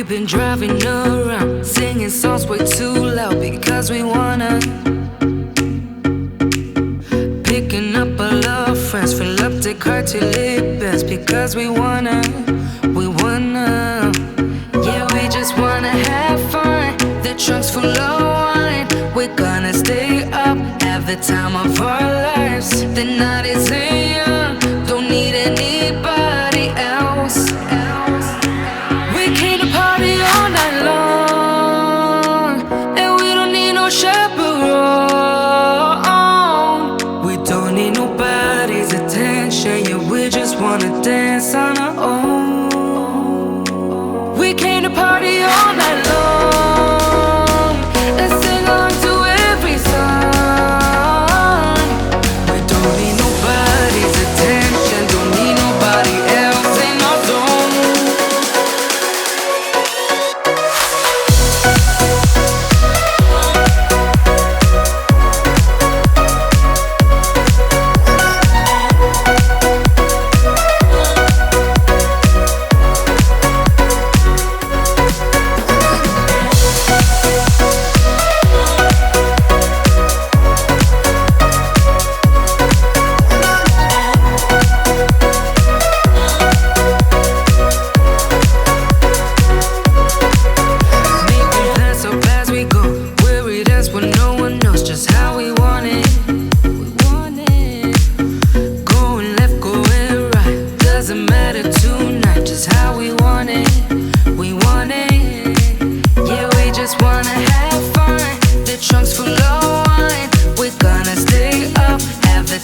been driving around, singing songs way too loud because we wanna. Picking up all our friends, fill up the car till it bends because we wanna. Yeah, we just wanna have fun. The trunk's full of wine. We're gonna stay up, have the time of our lives. The night is young, don't need anybody else. We came to party all night long, and we don't need no chaperone. We don't need nobody's attention, yeah, we just wanna dance on our own. We came to party all night long and sing along to every song. We don't need nobody's attention, don't need nobody else in our zone.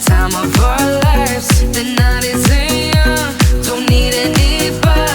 Time of our lives, the night is young, don't need anybody.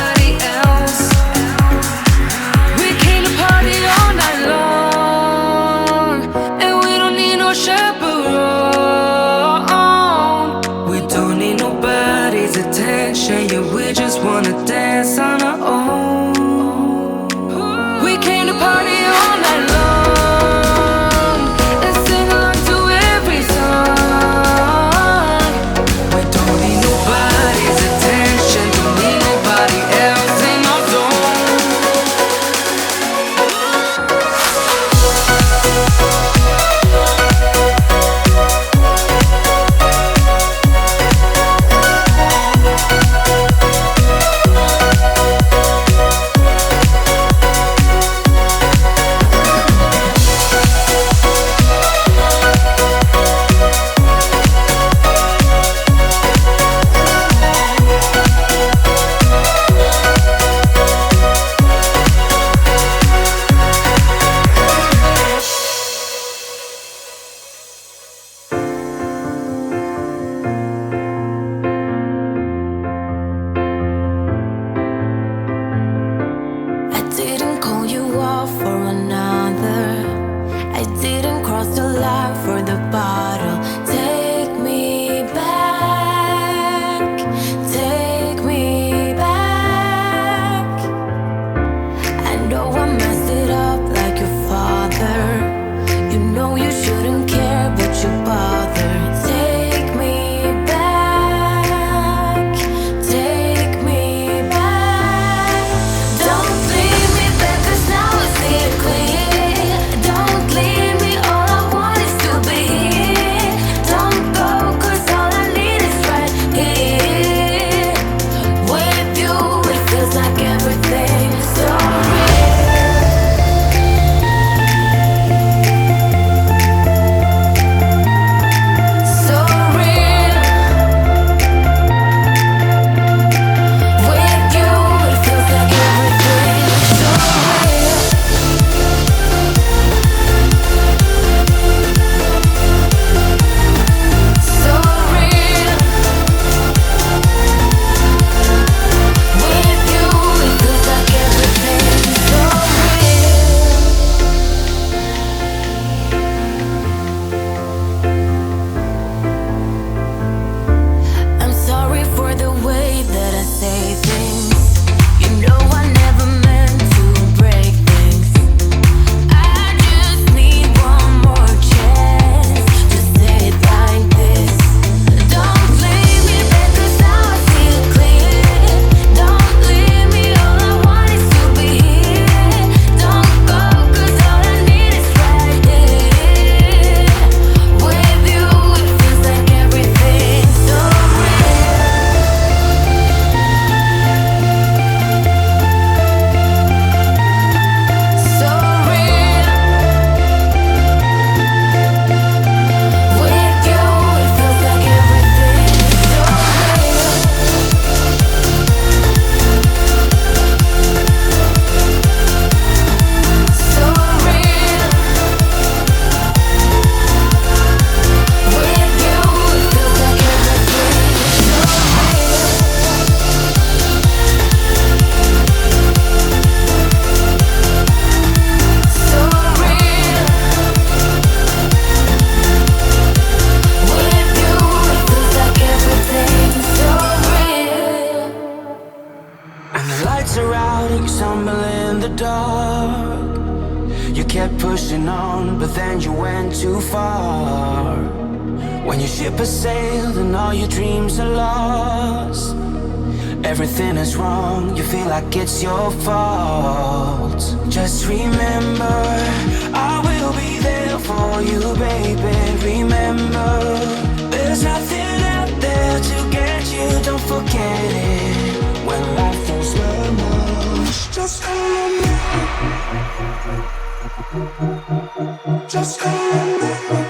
lights are out and you stumble in the dark. You kept pushing on, but then you went too far. When your ship has sailed and all your dreams are lost, everything is wrong, you feel like it's your fault. Just remember, I will be there for you, baby. Remember, there's nothing out there to get you, don't forget it. When life throws lemons, just remember. Just remember.